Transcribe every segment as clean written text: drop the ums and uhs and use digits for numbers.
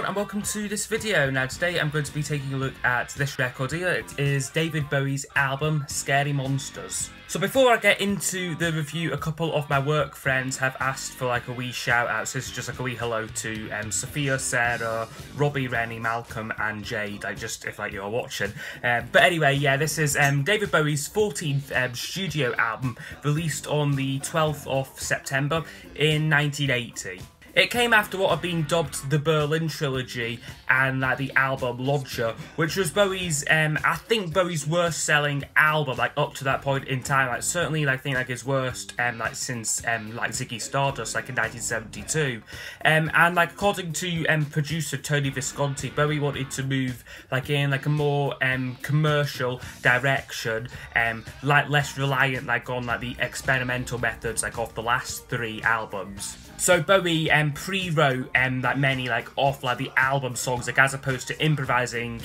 everyone and welcome to this video. Now today I'm going to be taking a look at this record here. It is David Bowie's album Scary Monsters. So before I get into the review, a couple of my work friends have asked for like a wee shout out. So this is just like a wee hello to Sophia, Sarah, Robbie, Rennie, Malcolm and Jade, like just if like you're watching. But anyway, yeah, this is David Bowie's 14th studio album released on the 12th of September in 1980. It came after what had been dubbed the Berlin Trilogy and the album Lodger, which was Bowie's, I think Bowie's worst selling album, like up to that point in time, like certainly I think like his worst, like since like Ziggy Stardust, like in 1972, and like according to producer Tony Visconti, Bowie wanted to move like in like a more commercial direction, like less reliant like on like the experimental methods like of the last three albums. So Bowie pre-wrote like many like off like the album songs, like as opposed to improvising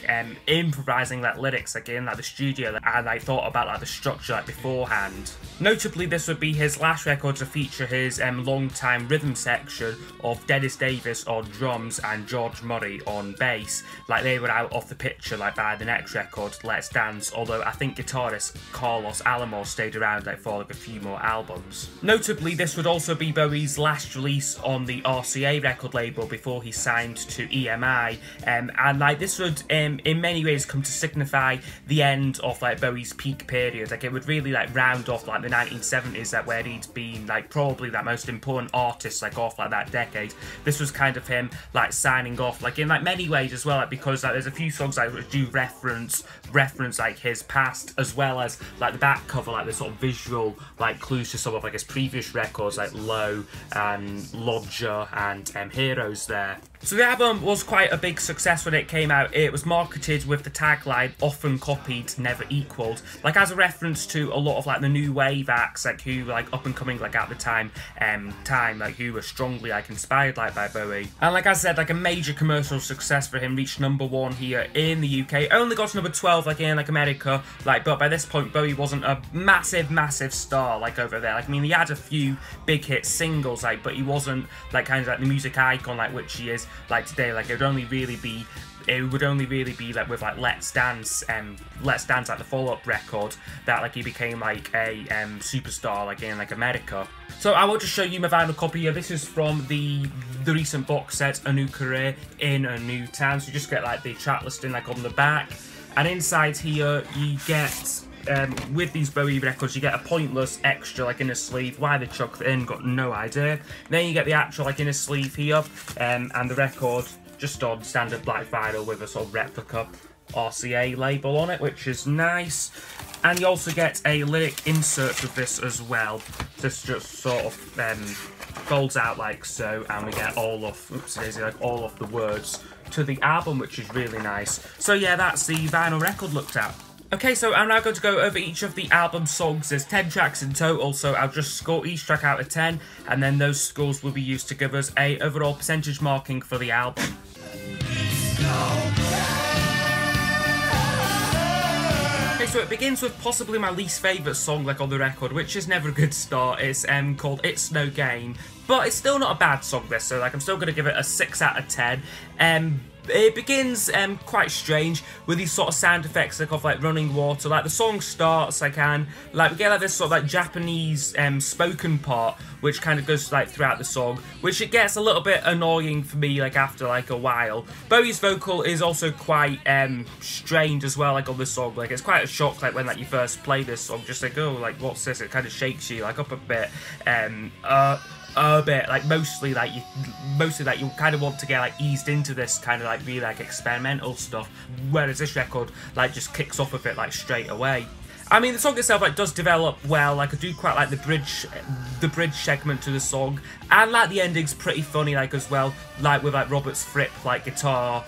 like lyrics like in like the studio, and I thought about like the structure like beforehand. Notably, this would be his last record to feature his long-time rhythm section of Dennis Davis on drums and George Murray on bass. Like they were out of the picture like by the next record, Let's Dance, although I think guitarist Carlos Alomar stayed around like for like a few more albums. Notably, this would also be Bowie's last release on the RCA record label before he signed to EMI, and like this would in many ways come to signify the end of like Bowie's peak period. Like it would really like round off like the 1970s, like where he'd been like probably that most important artist like off like that decade. This was kind of him like signing off like in like many ways as well, like because like there's a few songs like which do reference like his past, as well as like the back cover, like the sort of visual like clues to some of like his previous records like Low and Lodger and Heroes there. So the album was quite a big success when it came out. It was marketed with the tagline "often copied, never equaled," like as a reference to a lot of like the new wave acts like who like up and coming like at the time like who were strongly like inspired like by Bowie. And like I said, like a major commercial success for him, reached #1 here in the UK, only got to #12 like in like America, like but by this point Bowie wasn't a massive star like over there. Like I mean, he had a few big hit singles like, but he wasn't like kind of like the music icon like which he is like today. Like it would only really be like with like Let's Dance like the follow-up record that like he became like a superstar like in like America. So I want to show you my vinyl copy here. This is from the recent box set A New Career in a New Town. So you just get like the track listing like on the back, and inside here you get with these Bowie records you get a pointless extra like inner sleeve. Why they chucked it in, got no idea. Then you get the actual like inner sleeve here, and the record just on standard black vinyl with a sort of replica RCA label on it, which is nice. And you also get a lyric insert with this as well. This just sort of folds out like so, and we get all of the words to the album, which is really nice. So yeah, that's the vinyl record looked at. Okay, so I'm now going to go over each of the album songs. There's 10 tracks in total, so I'll just score each track out of 10, and then those scores will be used to give us a overall percentage marking for the album. Okay, so it begins with possibly my least favourite song like on the record, which is never a good start. It's called It's No Game, but it's still not a bad song this, so like I'm still going to give it a 6 out of 10. It begins quite strange with these sort of sound effects like of like running water. Like the song starts we get like this sort of like Japanese spoken part which kind of goes like throughout the song, which it gets a little bit annoying for me like after like a while. Bowie's vocal is also quite strained as well like on this song. Like it's quite a shock like when like you first play this song, just like oh like what's this, it kind of shakes you like up a bit. Like mostly you kind of want to get like eased into this kind of like really like experimental stuff, whereas this record like just kicks off with it like straight away. I mean, the song itself like does develop well. Like I do quite like the bridge segment to the song, and like the ending's pretty funny like as well, like with like Robert's Fripp like guitar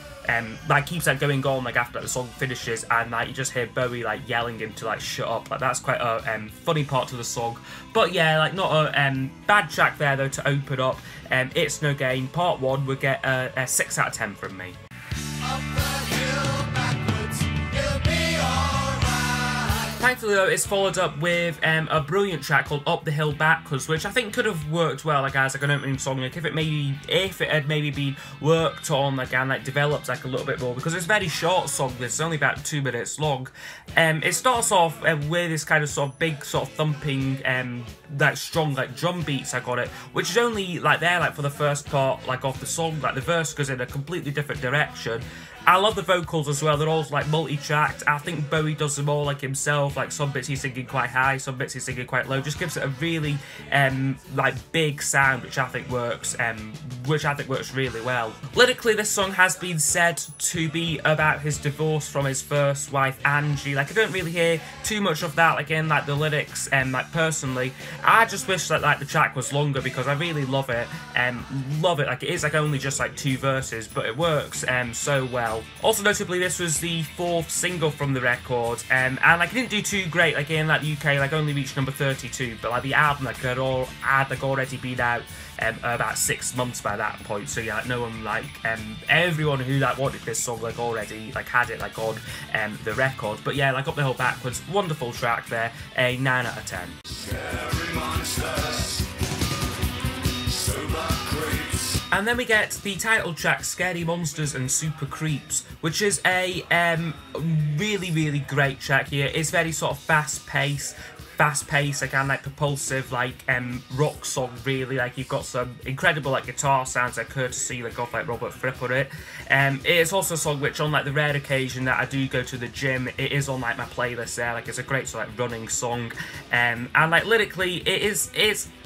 like keeps like going on like after the song finishes, and like you just hear Bowie like yelling him to like shut up. Like that's quite a funny part to the song. But yeah, like not a bad track there though to open up. It's No Game Part 1 would get a 6 out of 10 from me. Thankfully though, it's followed up with a brilliant track called Up the Hill Backwards, which I think could have worked well like as like an opening song, like if it had maybe been worked on like and like developed like a little bit more, because it's a very short song. It's only about 2 minutes long. It starts off with this kind of sort of big sort of thumping like strong like drum beats, I got it, which is only like there like for the first part like of the song. Like the verse goes in a completely different direction. I love the vocals as well. They're all like multi-tracked. I think Bowie does them all like himself. Like some bits he's singing quite high, some bits he's singing quite low. Just gives it a really like big sound, which I think works really well. Lyrically, this song has been said to be about his divorce from his first wife Angie. Like I don't really hear too much of that like in like the lyrics. Like personally, I just wish that like the track was longer, because I really love it. Like it is like only just like 2 verses, but it works so well. Also notably, this was the 4th single from the record, and like it didn't do too great like in like the UK, like only reached number 32, but like the album like had already been out about 6 months by that point. So yeah, like, no one like everyone who like wanted this song like already like had it like on the record. But yeah, like Up the Hill Backwards, wonderful track there, a 9 out of 10. Scary monsters, super creeps. And then we get the title track, Scary Monsters and Super Creeps, which is a really great track here. It's very sort of fast-paced, like and like propulsive like rock song really. Like you've got some incredible like guitar sounds like courtesy like of like Robert Fripp on it. It's also a song which on like the rare occasion that I do go to the gym, it is on like my playlist there. Like it's a great sort of like running song, and like lyrically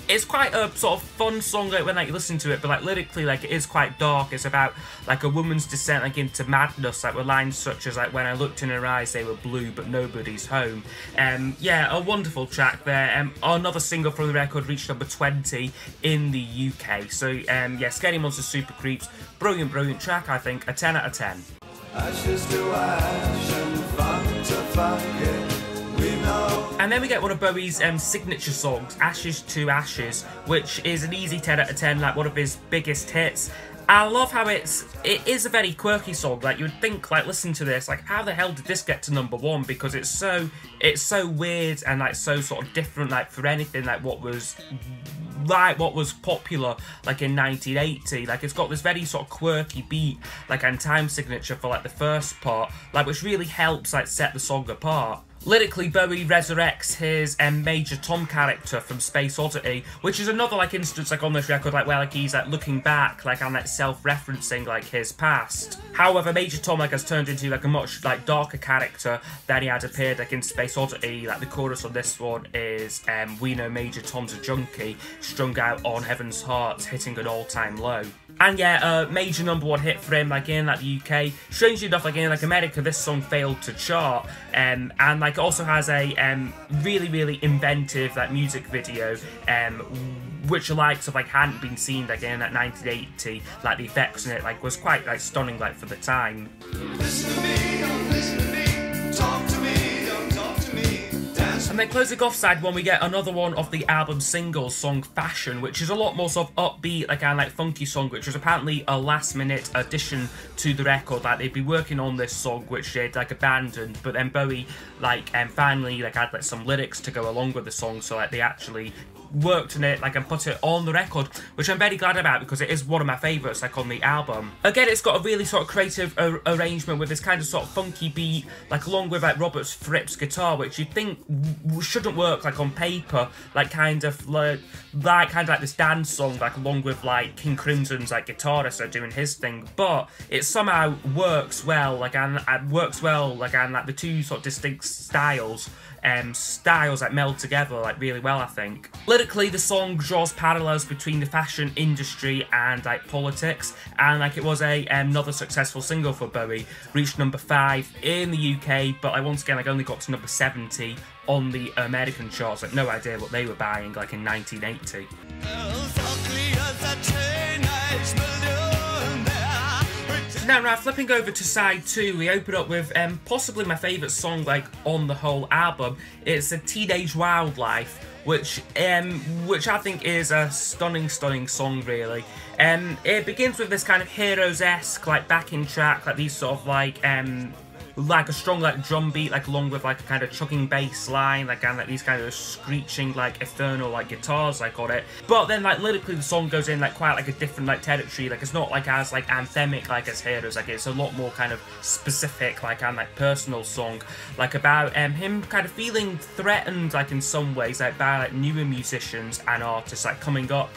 it's quite a sort of fun song like when like you listen to it, but like lyrically like it is quite dark. It's about like a woman's descent like into madness, like with lines such as like, when I looked in her eyes they were blue but nobody's home. Yeah, a wonderful track there. Another single from the record, reached number 20 in the UK. So yeah, Scary Monsters, Super Creeps, brilliant track. I think a 10 out of 10. Ashes to ash and fun to forget. And then we get one of Bowie's signature songs, Ashes to Ashes, which is an easy 10 out of 10, like one of his biggest hits. I love how it is a very quirky song. Like you would think, like listen to this, like how the hell did this get to number 1? Because it's so weird and like so sort of different, like for anything like what was popular like in 1980. Like it's got this very sort of quirky beat like and time signature for like the first part, like which really helps like set the song apart. Lyrically, Bowie resurrects his Major Tom character from Space Oddity, which is another like instance like on this record like where like he's like looking back like and like self-referencing like his past. However, Major Tom like has turned into like a much like darker character than he had appeared like in Space Oddity. Like the chorus on this one is we know Major Tom's a junkie, strung out on heaven's heart, hitting an all-time low. And yeah, major number 1 hit for him like in like the UK. Strangely enough, like in like America, this song failed to chart, and like it also has a really inventive like music video, which the likes of like hadn't been seen like in 1980. Like the effects in it like was quite like stunning like for the time. Listen to me, don't listen to me, talk to me, don't talk to me, dance. And then closing off side 1, we get another one of the album singles, song Fashion, which is a lot more sort of upbeat, like and like funky song, which was apparently a last-minute addition to the record. Like they'd be working on this song, which they'd like abandoned, but then Bowie like finally like had like some lyrics to go along with the song, so like they actually worked on it like and put it on the record, which I'm very glad about because it is one of my favourites like on the album. Again, it's got a really sort of creative arrangement with this kind of sort of funky beat, like along with like Robert Fripp's guitar, which you'd think shouldn't work like on paper, like kind of like this dance song like along with like King Crimson's like guitarist are doing his thing, but it somehow works well like and like the two sort of distinct styles that meld together like really well, I think. Lyrically, the song draws parallels between the fashion industry and like politics, and like it was another successful single for Bowie. Reached number 5 in the UK, but like once again like only got to number 70 on the American charts. Like no idea what they were buying like in 1980. Now flipping over to side 2, we open up with possibly my favourite song like on the whole album. It's a Teenage Wildlife, which I think is a stunning song really. It begins with this kind of Heroes-esque like backing track, like these sort of like like a strong like drum beat, like along with like a kind of chugging bass line, like and like these kind of screeching like ethereal like guitars like on it. But then like lyrically the song goes in like quite like a different like territory. Like it's not like as like anthemic like as Heroes. Like it's a lot more kind of specific like and like personal song, like about him kind of feeling threatened like in some ways like by like newer musicians and artists like coming up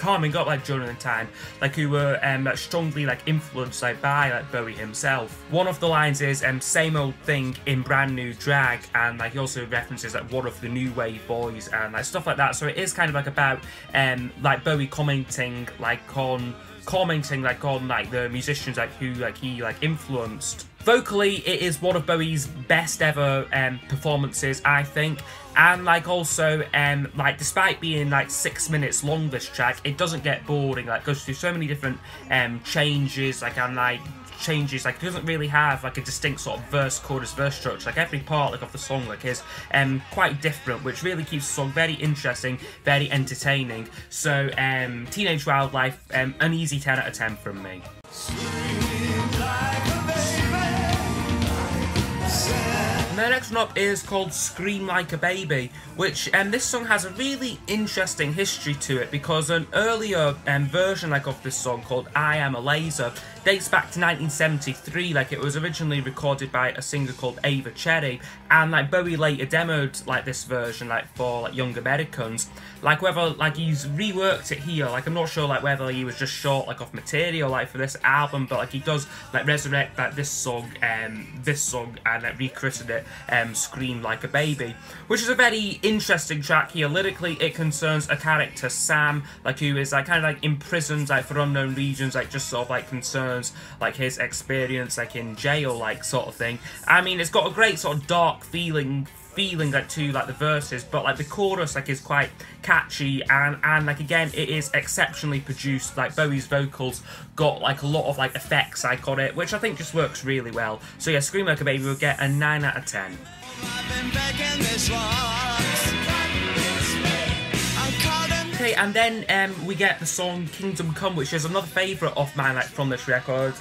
like during the time, like who were like, strongly like influenced like by like Bowie himself. One of the lines is same old thing in brand new drag, and like he also references like one of the new wave boys and like stuff like that. So it is kind of like about like Bowie commenting on like the musicians like who like he like influenced. Vocally, it is one of Bowie's best ever performances, I think. And like also, like despite being like 6 minutes long, this track, it doesn't get boring. Like goes through so many different changes, like and like changes. Like it doesn't really have like a distinct sort of verse, chorus, verse structure. Like every part like of the song like is quite different, which really keeps the song very interesting, very entertaining. So Teenage Wildlife, an easy 10 out of 10 from me. And the next one up is called Scream Like a Baby, which this song has a really interesting history to it, because an earlier version like of this song called I Am a Laser dates back to 1973. Like it was originally recorded by a singer called Ava Cherry, and like Bowie later demoed like this version like for like Young Americans. Like whether like he's reworked it here, like I'm not sure like whether he was just short like off material like for this album, but like he does like resurrect like this song and like rechristen it Scream Like a Baby, which is a very interesting track here. Lyrically it concerns a character, Sam, like who is like kind of like imprisoned like for unknown reasons, like just sort of like concerns like his experience like in jail like sort of thing. I mean, it's got a great sort of dark feeling like to like the verses, but like the chorus like is quite catchy, and like again it is exceptionally produced. Like Bowie's vocals got like a lot of like effects like on it, which I think just works really well. So yeah, Scream Like a Baby will get a 9 out of 10. Okay, and then we get the song Kingdom Come, which is another favourite of mine like from this record.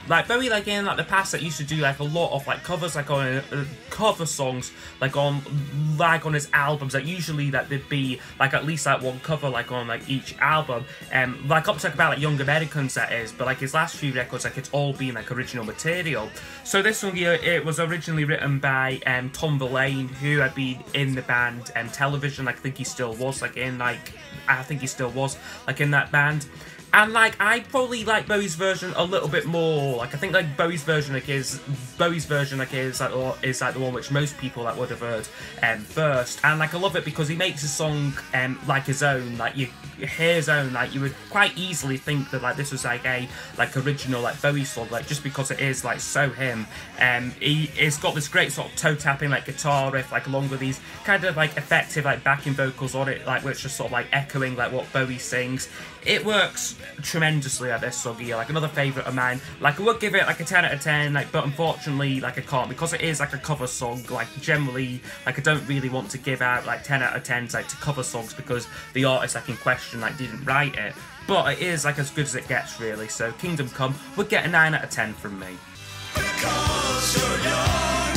Like Bowie like in like the past that used to do like a lot of like covers like on cover songs like on his albums. Like usually like there'd be like at least like one cover like on like each album, like up to like about like Young Americans that is, but like his last few records like it's all been like original material. So this one here, it was originally written by Tom Verlaine, who had been in the band Television. Like I think he still was like in that band. And like I probably like Bowie's version a little bit more. Like I think like Bowie's version is like the one which most people like would have heard first. And like I love it because he makes the song like his own. Like you hear his own. Like you would quite easily think that like this was like a like original like Bowie song, like just because it is like so him. He's got this great sort of toe tapping like guitar riff, like along with these kind of like effective like backing vocals on it, like which are sort of like echoing like what Bowie sings. It works tremendously at this song here, like another favourite of mine. Like I would give it like a 10 out of 10, like, but unfortunately like I can't, because it is like a cover song. Like generally like I don't really want to give out like 10 out of 10s like to cover songs, because the artist like in question like didn't write it. But it is like as good as it gets really. So Kingdom Come would get a 9 out of 10 from me. Because you're young.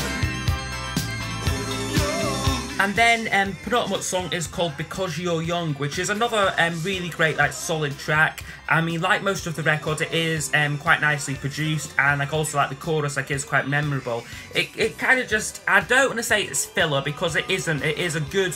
And then penultimate song is called Because You're Young, which is another really great like solid track. I mean, like most of the record, it is quite nicely produced, and like also like the chorus like is quite memorable. It kind of just, I don't want to say it's filler, because it isn't. It is a good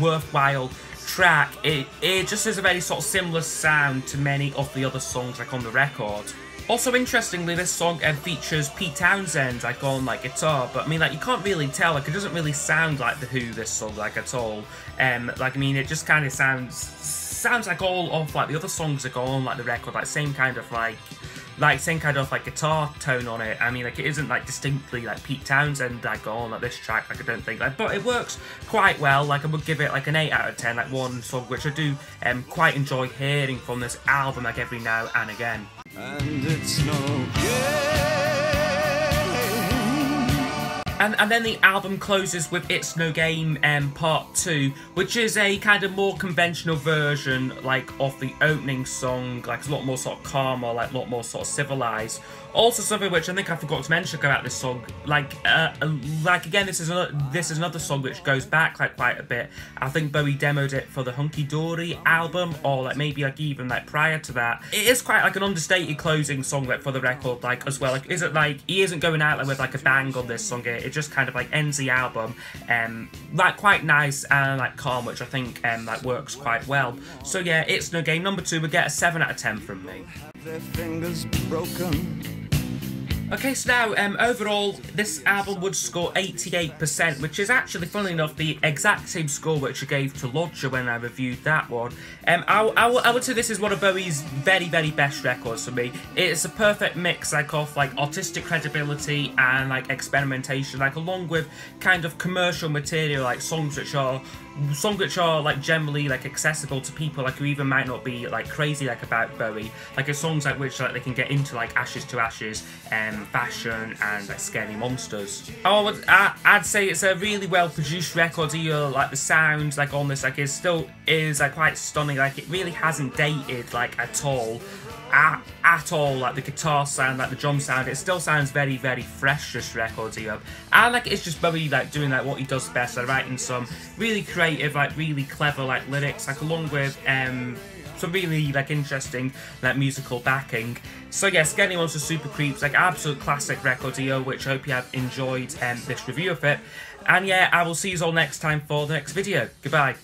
worthwhile track. It just has a very sort of similar sound to many of the other songs like on the record. Also, interestingly, this song features Pete Townsend like on like guitar, but I mean like you can't really tell, like it doesn't really sound like the Who, this song, like at all. Like I mean it just kind of sounds like all of like the other songs that go on like the record, like same kind of like guitar tone on it. I mean like it isn't like distinctly like Pete Townsend like on like this track, like I don't think, like, but it works quite well. Like I would give it like an 8 out of 10, like one song which I do quite enjoy hearing from this album like every now and again. And it's no game. And then the album closes with It's No Game Part 2, which is a kind of more conventional version like of the opening song, like it's a lot more sort of calm or like a lot more sort of civilized. Also something which I think I forgot to mention about this song, like again, this is another song which goes back like quite a bit. I think Bowie demoed it for the Hunky Dory album, or like maybe like even like prior to that. It is quite like an understated closing song like for the record, like as well. Like isn't like he isn't going out like with like a bang on this song here. It just kind of like ends the album like quite nice and like calm, which I think like works quite well. So yeah, It's No Game number 2 would get a 7 out of 10 from me. Their fingers broken. Okay, so now, overall, this album would score 88%, which is actually, funnily enough, the exact same score which I gave to Lodger when I reviewed that one. I would say this is one of Bowie's very, very best records for me. It's a perfect mix, like, of, like, artistic credibility and, like, experimentation, like, along with kind of commercial material, like, songs which are like generally like accessible to people like who even might not be like crazy like about Bowie, like it's songs like which like they can get into like Ashes to Ashes, Fashion and like Scary Monsters. I'd say it's a really well produced record here. Like the sound like on this like is still like quite stunning. Like it really hasn't dated like at all. Like the guitar sound, like the drum sound, it still sounds very, very fresh, this record here. And like it's just Bowie like doing like what he does best, like writing some really creative, like really clever like lyrics, like along with some really like interesting like musical backing. So yeah, Scary Monsters Super Creeps, like absolute classic record here, which I hope you have enjoyed this review of it. And yeah, I will see you all next time for the next video. Goodbye.